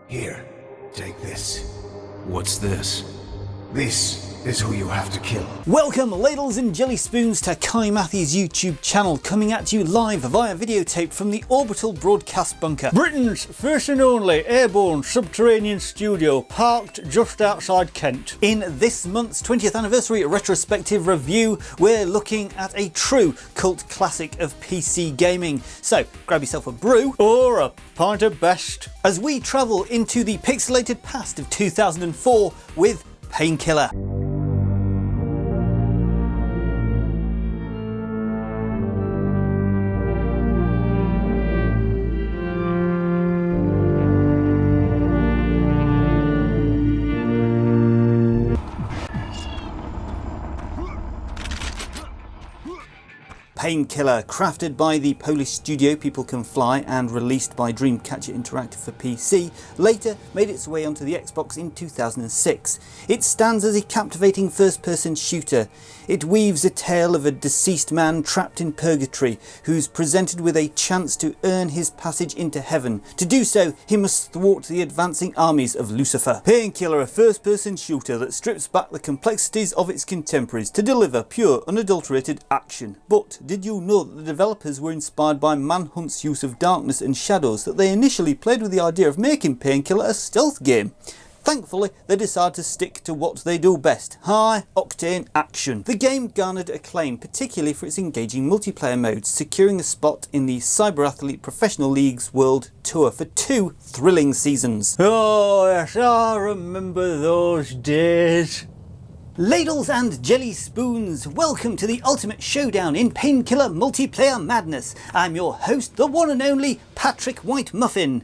Here, take this. What's this? This is who you have to kill. Welcome, ladles and jelly spoons, to Kohigh Mathy's YouTube channel, coming at you live via videotape from the orbital broadcast bunker. Britain's first and only airborne subterranean studio, parked just outside Kent. In this month's 20th anniversary retrospective review, we're looking at a true cult classic of PC gaming. So grab yourself a brew or a pint of best as we travel into the pixelated past of 2004 with Painkiller. Painkiller, crafted by the Polish studio People Can Fly and released by Dreamcatcher Interactive for PC, later made its way onto the Xbox in 2006. It stands as a captivating first-person shooter. It weaves a tale of a deceased man trapped in purgatory who's presented with a chance to earn his passage into heaven. To do so, he must thwart the advancing armies of Lucifer. Painkiller, a first-person shooter that strips back the complexities of its contemporaries to deliver pure, unadulterated action. But did you know that the developers were inspired by Manhunt's use of darkness and shadows, that they initially played with the idea of making Painkiller a stealth game? Thankfully, they decided to stick to what they do best: high-octane action. The game garnered acclaim, particularly for its engaging multiplayer modes, securing a spot in the Cyber Athlete Professional League's World Tour for 2 thrilling seasons. Oh yes, I remember those days. Ladles and jelly spoons, welcome to the ultimate showdown in Painkiller multiplayer madness. I'm your host, the one and only Patrick White Muffin.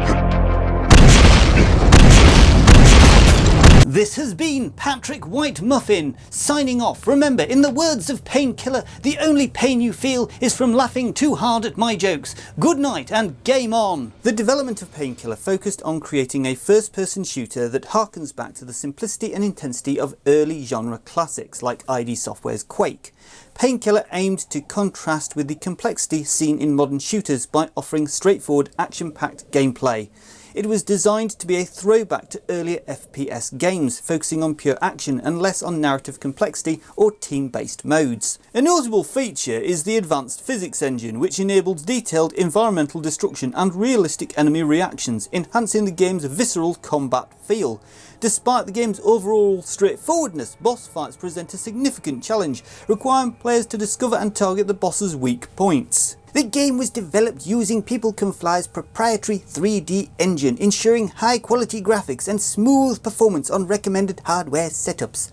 This has been Patrick White Muffin, signing off. Remember, in the words of Painkiller, the only pain you feel is from laughing too hard at my jokes. Good night and game on! The development of Painkiller focused on creating a first-person shooter that harkens back to the simplicity and intensity of early genre classics like ID Software's Quake. Painkiller aimed to contrast with the complexity seen in modern shooters by offering straightforward, action-packed gameplay. It was designed to be a throwback to earlier FPS games, focusing on pure action and less on narrative complexity or team-based modes. A notable feature is the advanced physics engine, which enables detailed environmental destruction and realistic enemy reactions, enhancing the game's visceral combat feel. Despite the game's overall straightforwardness, boss fights present a significant challenge, requiring players to discover and target the boss's weak points. The game was developed using People Can Fly's proprietary 3D engine, ensuring high quality graphics and smooth performance on recommended hardware setups.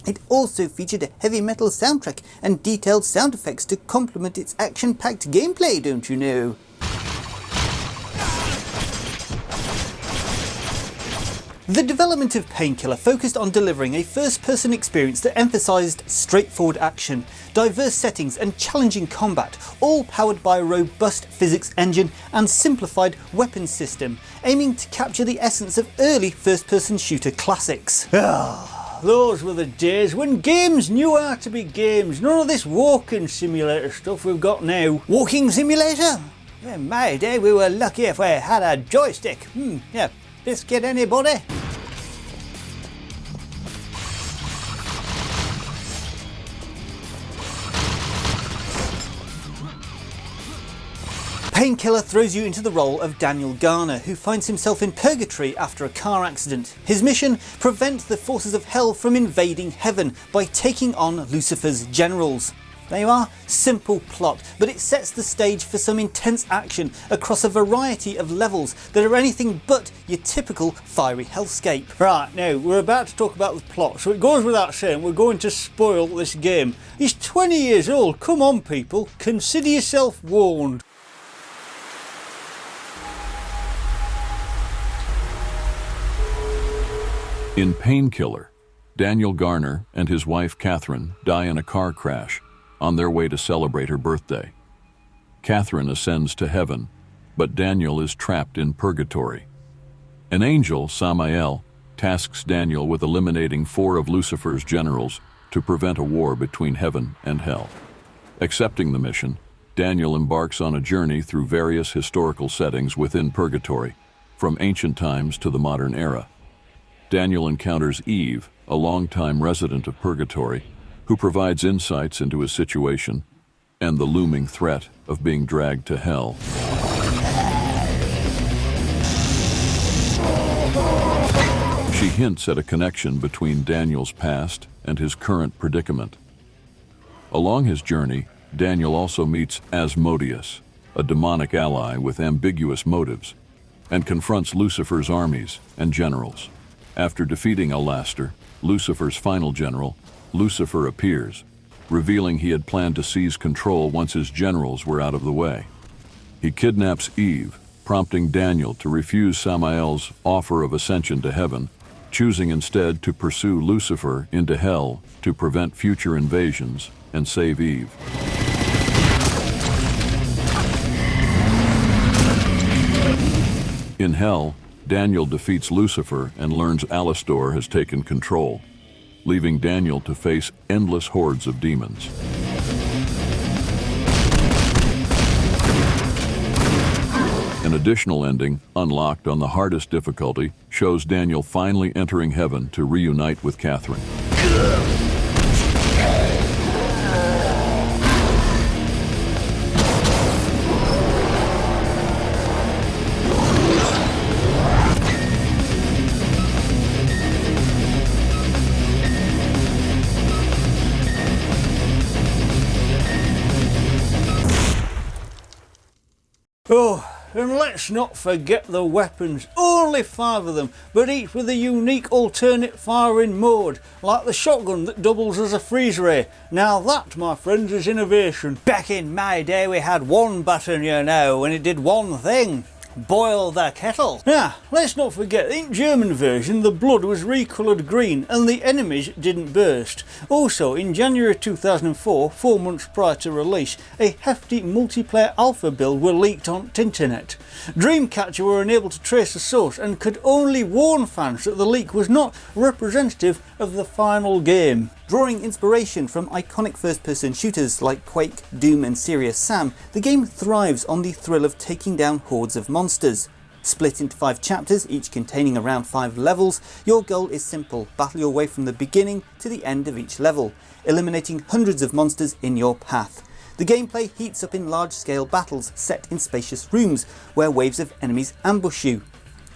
It also featured a heavy metal soundtrack and detailed sound effects to complement its action-packed gameplay, don't you know? The development of Painkiller focused on delivering a first-person experience that emphasised straightforward action, diverse settings and challenging combat, all powered by a robust physics engine and simplified weapons system, aiming to capture the essence of early first-person shooter classics. Those were the days when games knew how to be games. None of this walking simulator stuff we've got now. Walking simulator? In my day we were lucky if we had a joystick. Yeah. Biscuit anybody? Painkiller throws you into the role of Daniel Garner, who finds himself in purgatory after a car accident. His mission? Prevent the forces of hell from invading heaven by taking on Lucifer's generals. There you are, simple plot, but it sets the stage for some intense action across a variety of levels that are anything but your typical fiery hellscape. Right, now we're about to talk about the plot, so it goes without saying we're going to spoil this game. It's 20 years old, come on people, consider yourself warned. In Painkiller, Daniel Garner and his wife Catherine die in a car crash on their way to celebrate her birthday. Catherine ascends to heaven, but Daniel is trapped in purgatory. An angel, Samael, tasks Daniel with eliminating 4 of Lucifer's generals to prevent a war between heaven and hell. Accepting the mission, Daniel embarks on a journey through various historical settings within purgatory, from ancient times to the modern era. Daniel encounters Eve, a longtime resident of Purgatory, who provides insights into his situation and the looming threat of being dragged to hell. She hints at a connection between Daniel's past and his current predicament. Along his journey, Daniel also meets Asmodeus, a demonic ally with ambiguous motives, and confronts Lucifer's armies and generals. After defeating Alastair, Lucifer's final general, Lucifer appears, revealing he had planned to seize control once his generals were out of the way. He kidnaps Eve, prompting Daniel to refuse Samael's offer of ascension to heaven, choosing instead to pursue Lucifer into hell to prevent future invasions and save Eve. In hell, Daniel defeats Lucifer and learns Alastor has taken control, leaving Daniel to face endless hordes of demons. An additional ending, unlocked on the hardest difficulty, shows Daniel finally entering heaven to reunite with Catherine. Oh, and let's not forget the weapons. Only 5 of them, but each with a unique alternate firing mode, like the shotgun that doubles as a freeze ray. Now that, my friends, is innovation. Back in my day we had one button, you know, and it did one thing. Boil the kettle. Now, let's not forget, in German version the blood was recoloured green and the enemies didn't burst. Also, in January 2004, 4 months prior to release, a hefty multiplayer alpha build were leaked on Tinternet. Dreamcatcher were unable to trace the source and could only warn fans that the leak was not representative of the final game. Drawing inspiration from iconic first-person shooters like Quake, Doom and Serious Sam, the game thrives on the thrill of taking down hordes of monsters. Split into 5 chapters, each containing around 5 levels, your goal is simple: battle your way from the beginning to the end of each level, eliminating hundreds of monsters in your path. The gameplay heats up in large-scale battles set in spacious rooms, where waves of enemies ambush you.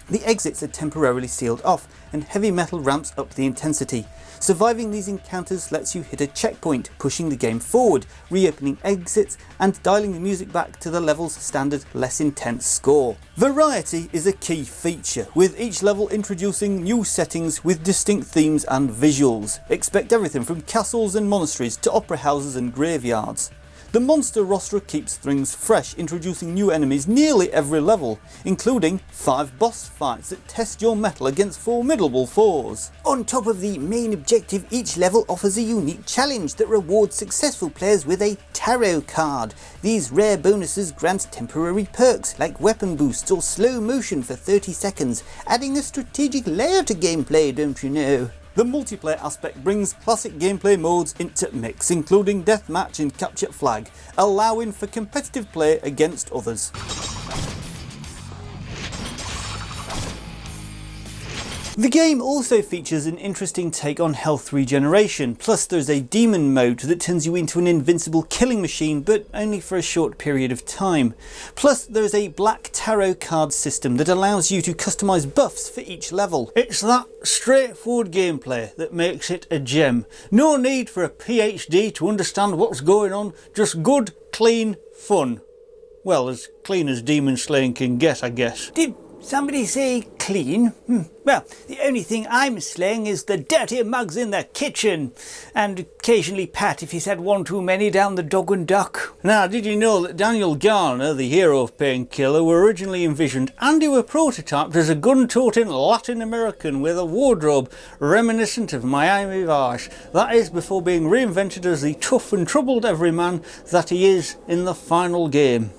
The exits are temporarily sealed off, and heavy metal ramps up the intensity. Surviving these encounters lets you hit a checkpoint, pushing the game forward, reopening exits and dialing the music back to the level's standard, less intense score. Variety is a key feature, with each level introducing new settings with distinct themes and visuals. Expect everything from castles and monasteries to opera houses and graveyards. The monster roster keeps things fresh, introducing new enemies nearly every level, including 5 boss fights that test your mettle against formidable foes. On top of the main objective, each level offers a unique challenge that rewards successful players with a tarot card. These rare bonuses grant temporary perks like weapon boosts or slow motion for 30 seconds, adding a strategic layer to gameplay, don't you know? The multiplayer aspect brings classic gameplay modes into mix, including deathmatch and capture flag, allowing for competitive play against others. The game also features an interesting take on health regeneration, plus there's a demon mode that turns you into an invincible killing machine, but only for a short period of time. Plus there's a black tarot card system that allows you to customise buffs for each level. It's that straightforward gameplay that makes it a gem. No need for a PhD to understand what's going on, just good, clean fun. Well, as clean as demon slaying can get, I guess. Did somebody say clean? Well, the only thing I'm slaying is the dirty mugs in the kitchen, and occasionally Pat if he's had one too many down the dog and duck. Now, did you know that Daniel Garner, the hero of Painkiller, were originally envisioned and they were prototyped as a gun-toting Latin American with a wardrobe reminiscent of Miami Vice. That is before being reinvented as the tough and troubled everyman that he is in the final game.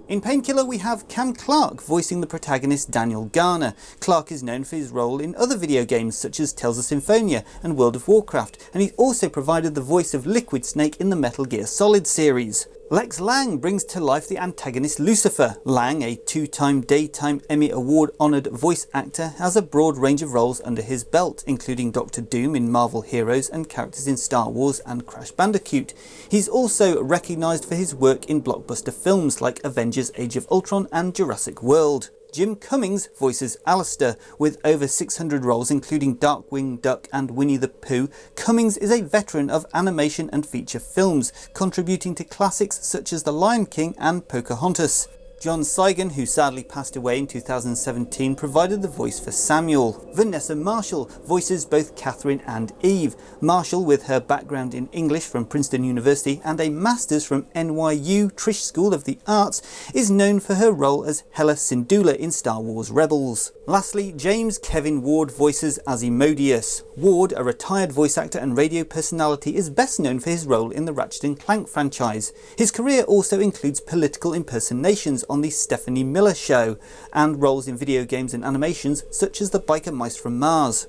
In Painkiller we have Cam Clarke voicing the protagonist Daniel Garner. Clarke is known for his role in other video games such as Tales of Symphonia and World of Warcraft, and he's also provided the voice of Liquid Snake in the Metal Gear Solid series. Lex Lang brings to life the antagonist Lucifer. Lang, a two-time Daytime Emmy Award-honoured voice actor, has a broad range of roles under his belt, including Doctor Doom in Marvel Heroes and characters in Star Wars and Crash Bandicoot. He's also recognised for his work in blockbuster films like Avengers Age of Ultron and Jurassic World. Jim Cummings voices Alistair. With over 600 roles including Darkwing Duck and Winnie the Pooh, Cummings is a veteran of animation and feature films, contributing to classics such as The Lion King and Pocahontas. John Saigon, who sadly passed away in 2017, provided the voice for Samuel. Vanessa Marshall voices both Catherine and Eve. Marshall, with her background in English from Princeton University and a master's from NYU Trish School of the Arts, is known for her role as Hela Syndulla in Star Wars Rebels. Lastly, James Kevin Ward voices Asimodeus. Ward, a retired voice actor and radio personality, is best known for his role in the Ratchet & Clank franchise. His career also includes political impersonations on the Stephanie Miller Show, and roles in video games and animations such as the Biker Mice from Mars.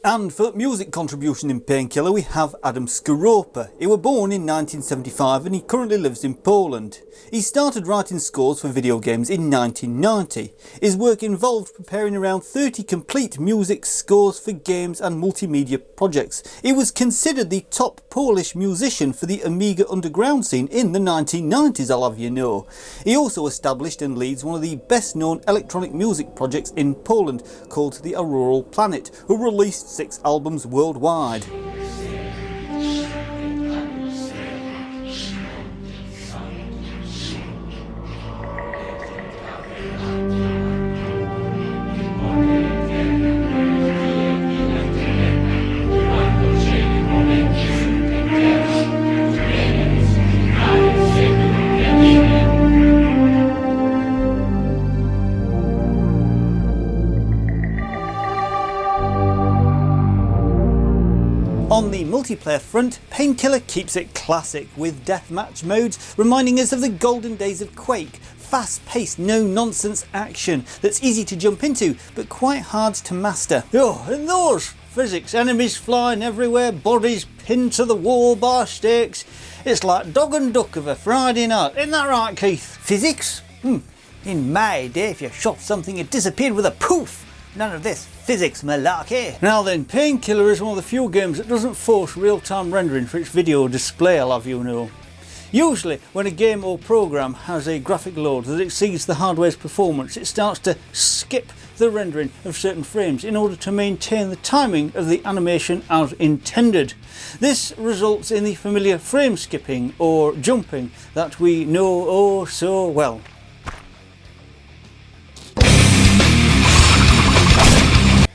And for music contribution in Painkiller we have Adam Skoropa. He was born in 1975 and he currently lives in Poland. He started writing scores for video games in 1990. His work involved preparing around 30 complete music scores for games and multimedia projects. He was considered the top Polish musician for the Amiga underground scene in the 1990s, I'll have you know. He also established and leads one of the best known electronic music projects in Poland called the Auroral Planet, who released 6 albums worldwide. On the multiplayer front, Painkiller keeps it classic, with deathmatch modes reminding us of the golden days of Quake. Fast-paced, no-nonsense action that's easy to jump into, but quite hard to master. Oh, and those physics, enemies flying everywhere, bodies pinned to the wall by stakes. It's like dog and duck of a Friday night, isn't that right, Keith? Physics? In my day, if you shot something, it disappeared with a poof. None of this physics malarkey. Now then, Painkiller is one of the few games that doesn't force real-time rendering for its video display, I'll have you know. Usually, when a game or program has a graphic load that exceeds the hardware's performance, it starts to skip the rendering of certain frames in order to maintain the timing of the animation as intended. This results in the familiar frame skipping or jumping that we know oh so well.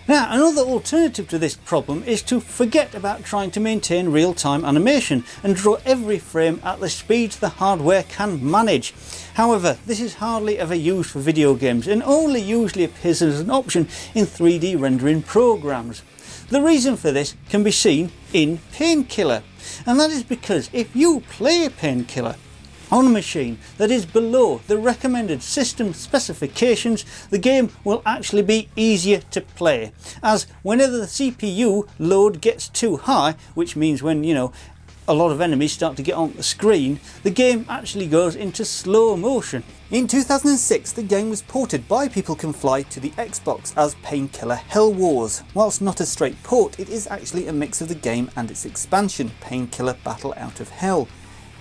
Now, another alternative to this problem is to forget about trying to maintain real-time animation and draw every frame at the speeds the hardware can manage. However, this is hardly ever used for video games and only usually appears as an option in 3D rendering programs. The reason for this can be seen in Painkiller, and that is because if you play Painkiller on a machine that is below the recommended system specifications, the game will actually be easier to play, as whenever the CPU load gets too high, which means when a lot of enemies start to get on the screen, the game actually goes into slow motion. In 2006 the game was ported by People Can Fly to the Xbox as Painkiller Hell Wars. Whilst not a straight port, it is actually a mix of the game and its expansion, Painkiller Battle Out of Hell.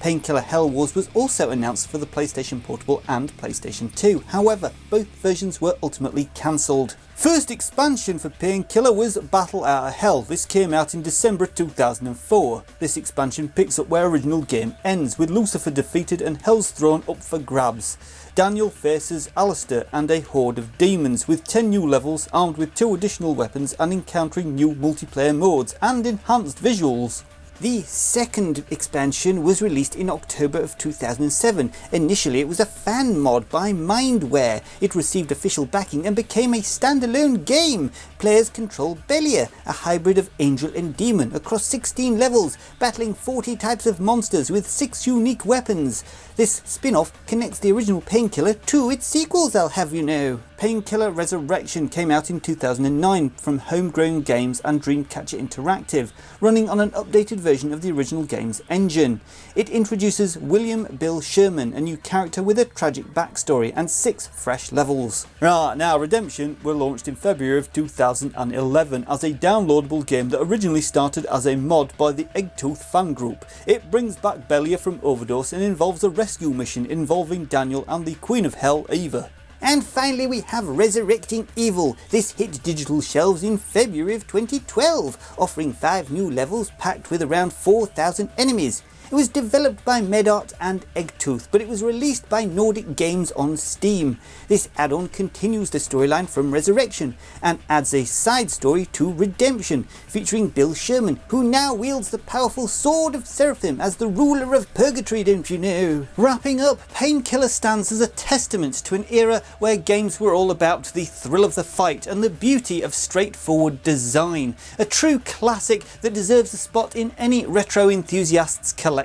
Painkiller Hell Wars was also announced for the PlayStation Portable and PlayStation 2, however both versions were ultimately cancelled. First expansion for Painkiller was Battle Out of Hell. This came out in December 2004. This expansion picks up where original game ends, with Lucifer defeated and Hell's Throne up for grabs. Daniel faces Alistair and a horde of demons, with 10 new levels, armed with 2 additional weapons and encountering new multiplayer modes and enhanced visuals. The second expansion was released in October of 2007. Initially it was a fan mod by Mindware. It received official backing and became a standalone game. Players control Belia, a hybrid of angel and demon, across 16 levels, battling 40 types of monsters with 6 unique weapons. This spin-off connects the original Painkiller to its sequels, I'll have you know. Painkiller Resurrection came out in 2009 from Homegrown Games and Dreamcatcher Interactive, running on an updated version of the original game's engine. It introduces William Bill Sherman, a new character with a tragic backstory, and 6 fresh levels. Now Redemption were launched in February of 2011 as a downloadable game that originally started as a mod by the Eggtooth fan group. It brings back Belia from Overdose and involves a rescue mission involving Daniel and the Queen of Hell, Eva. And finally we have Resurrecting Evil. This hit digital shelves in February of 2012, offering 5 new levels packed with around 4,000 enemies. It was developed by Medart and Eggtooth, but it was released by Nordic Games on Steam. This add-on continues the storyline from Resurrection and adds a side story to Redemption, featuring Bill Sherman, who now wields the powerful Sword of Seraphim as the ruler of Purgatory, don't you know? Wrapping up, Painkiller stands as a testament to an era where games were all about the thrill of the fight and the beauty of straightforward design. A true classic that deserves a spot in any retro enthusiast's collection.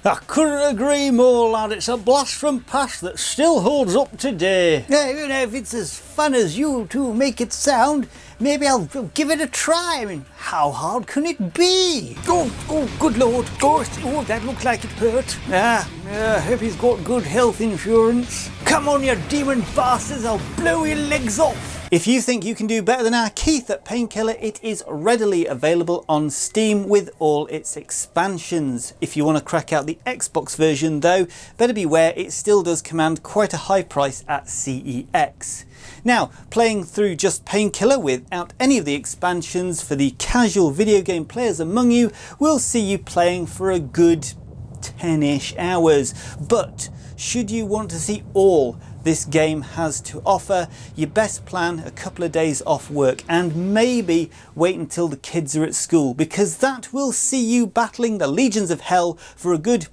I couldn't agree more, lad. It's a blast from past that still holds up today. Yeah, you know, if it's as fun as you two make it sound, maybe I'll give it a try. I mean, how hard can it be? Oh, good lord. Oh, that looked like it hurt. I hope he's got good health insurance. Come on, you demon bastards, I'll blow your legs off. If you think you can do better than our Keith at Painkiller, it is readily available on Steam with all its expansions. If you want to crack out the Xbox version though, better beware, it still does command quite a high price at CEX. Now, playing through just Painkiller without any of the expansions for the casual video game players among you will see you playing for a good 10-ish hours. But should you want to see all this game has to offer, you best plan a couple of days off work and maybe wait until the kids are at school, because that will see you battling the legions of hell for a good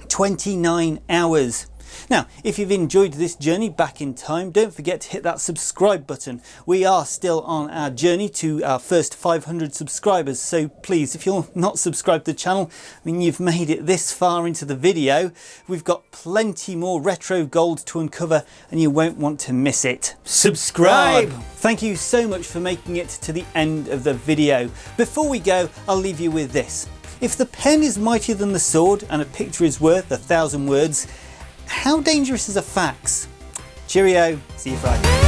29 hours. Now, if you've enjoyed this journey back in time, don't forget to hit that subscribe button. We are still on our journey to our first 500 subscribers, so please, if you're not subscribed to the channel, I mean, you've made it this far into the video. We've got plenty more retro gold to uncover and you won't want to miss it. Subscribe! Thank you so much for making it to the end of the video. Before we go, I'll leave you with this. If the pen is mightier than the sword and a picture is worth 1,000 words, how dangerous is a fax? Cheerio, see you Friday.